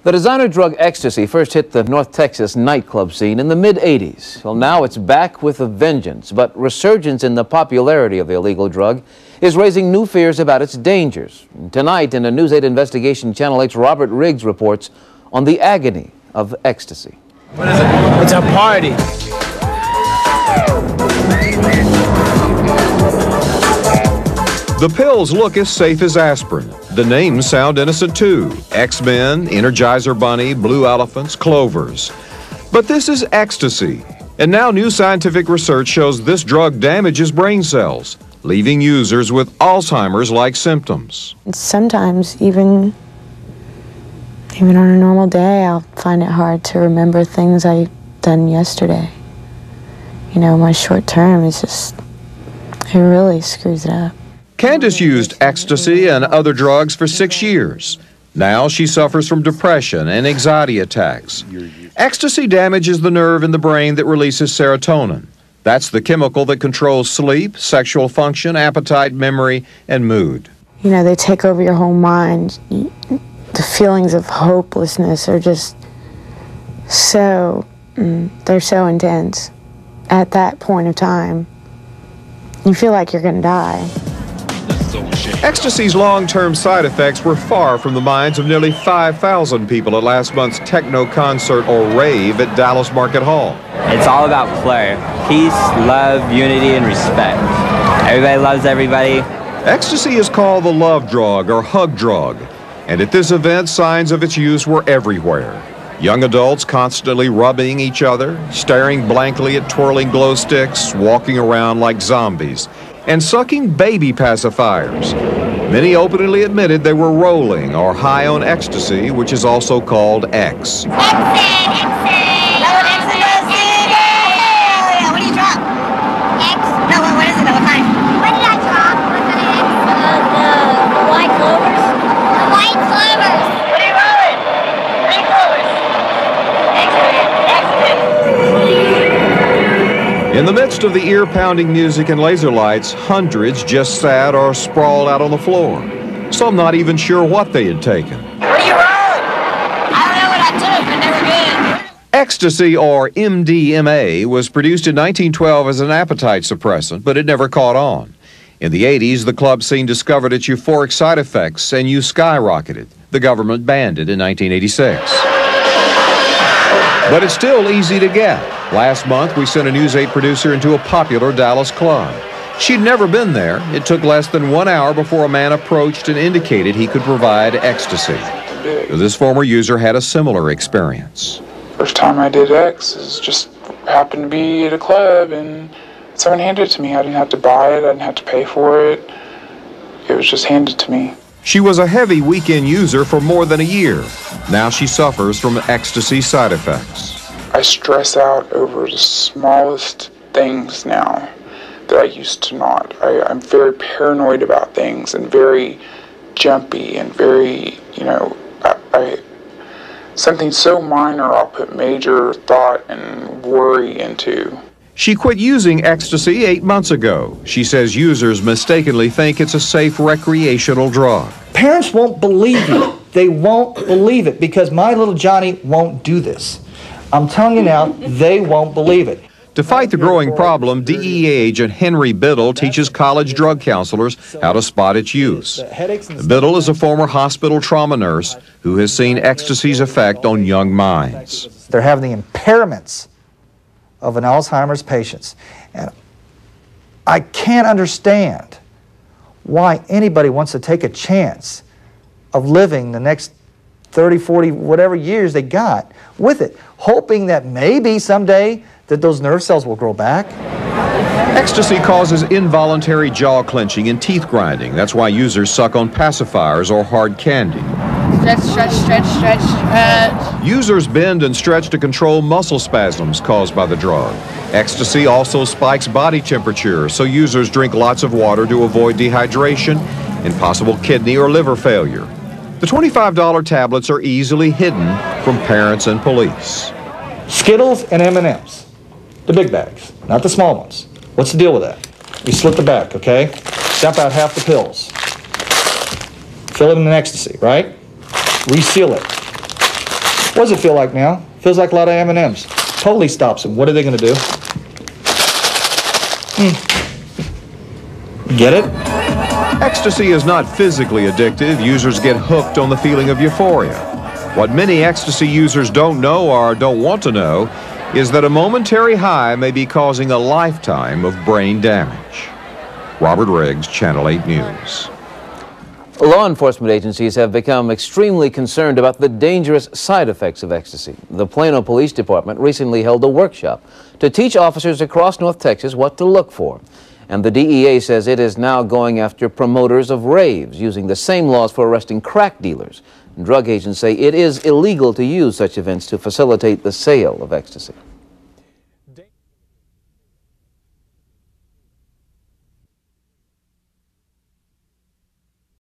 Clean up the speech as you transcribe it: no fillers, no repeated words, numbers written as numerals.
The designer drug ecstasy first hit the North Texas nightclub scene in the mid-'80s. Well, now it's back with a vengeance, but resurgence in the popularity of the illegal drug is raising new fears about its dangers. Tonight, in a News 8 investigation, Channel 8's Robert Riggs reports on the agony of ecstasy. What is it? It's a party. The pills look as safe as aspirin. The names sound innocent too. X-Men, Energizer Bunny, Blue Elephants, Clovers. But this is ecstasy. And now new scientific research shows this drug damages brain cells, leaving users with Alzheimer's-like symptoms. Sometimes, even on a normal day, I'll find it hard to remember things I've done yesterday. You know, my short term is just, it really screws it up. Candace used ecstasy and other drugs for 6 years. Now she suffers from depression and anxiety attacks. Ecstasy damages the nerve in the brain that releases serotonin. That's the chemical that controls sleep, sexual function, appetite, memory, and mood. You know, they take over your whole mind. The feelings of hopelessness are just so, they're so intense. At that point of time, you feel like you're gonna die. Ecstasy's long-term side effects were far from the minds of nearly 5,000 people at last month's techno concert, or rave, at Dallas Market Hall. It's all about play. Peace, love, unity, and respect. Everybody loves everybody. Ecstasy is called the love drug or hug drug, and at this event, signs of its use were everywhere. Young adults constantly rubbing each other, staring blankly at twirling glow sticks, walking around like zombies, and sucking baby pacifiers. Many openly admitted they were rolling or high on ecstasy, which is also called X. What do you drop? X? No, what is it? What kind? What did I drop? What kind? The white clovers. The white clovers. What are you rolling? Green clovers. In the midst of the ear-pounding music and laser lights, hundreds just sat or sprawled out on the floor. Some not even sure what they had taken. What are you rolling? I don't know what I took, but they were good. Ecstasy, or MDMA, was produced in 1912 as an appetite suppressant, but it never caught on. In the 80s, the club scene discovered its euphoric side effects, and use skyrocketed. The government banned it in 1986. But it's still easy to get. Last month, we sent a News 8 producer into a popular Dallas club. She'd never been there. It took less than 1 hour before a man approached and indicated he could provide ecstasy. This former user had a similar experience. First time I did X is just happened to be at a club and someone handed it to me. I didn't have to buy it. I didn't have to pay for it. It was just handed to me. She was a heavy weekend user for more than a year. Now she suffers from ecstasy side effects. I stress out over the smallest things now that I used to not. I'm very paranoid about things and very jumpy and very, something so minor I'll put major thought and worry into. She quit using ecstasy 8 months ago. She says users mistakenly think it's a safe recreational drug. Parents won't believe you. They won't believe it because my little Johnny won't do this. I'm telling you now, they won't believe it. To fight the growing problem, DEA agent Henry Biddle teaches college drug counselors how to spot its use. Biddle is a former hospital trauma nurse who has seen ecstasy's effect on young minds. They're having the impairments of an Alzheimer's patient. And I can't understand why anybody wants to take a chance of living the next 30, 40, whatever years they got with it, hoping that maybe someday that those nerve cells will grow back. Ecstasy causes involuntary jaw clenching and teeth grinding. That's why users suck on pacifiers or hard candy. Stretch, stretch, stretch, stretch, stretch. Users bend and stretch to control muscle spasms caused by the drug. Ecstasy also spikes body temperature, so users drink lots of water to avoid dehydration and possible kidney or liver failure. The $25 tablets are easily hidden from parents and police. Skittles and M&Ms, the big bags, not the small ones. What's the deal with that? You slit the back, okay? Dump out half the pills. Fill it in ecstasy, right? Reseal it. What does it feel like now? Feels like a lot of M&Ms. Totally stops them. What are they going to do? Get it? Ecstasy is not physically addictive. Users get hooked on the feeling of euphoria. What many ecstasy users don't know or don't want to know is that a momentary high may be causing a lifetime of brain damage. Robert Riggs, Channel 8 News. Law enforcement agencies have become extremely concerned about the dangerous side effects of ecstasy. The Plano Police Department recently held a workshop to teach officers across North Texas what to look for. And the DEA says it is now going after promoters of raves, using the same laws for arresting crack dealers. Drug agents say it is illegal to use such events to facilitate the sale of ecstasy.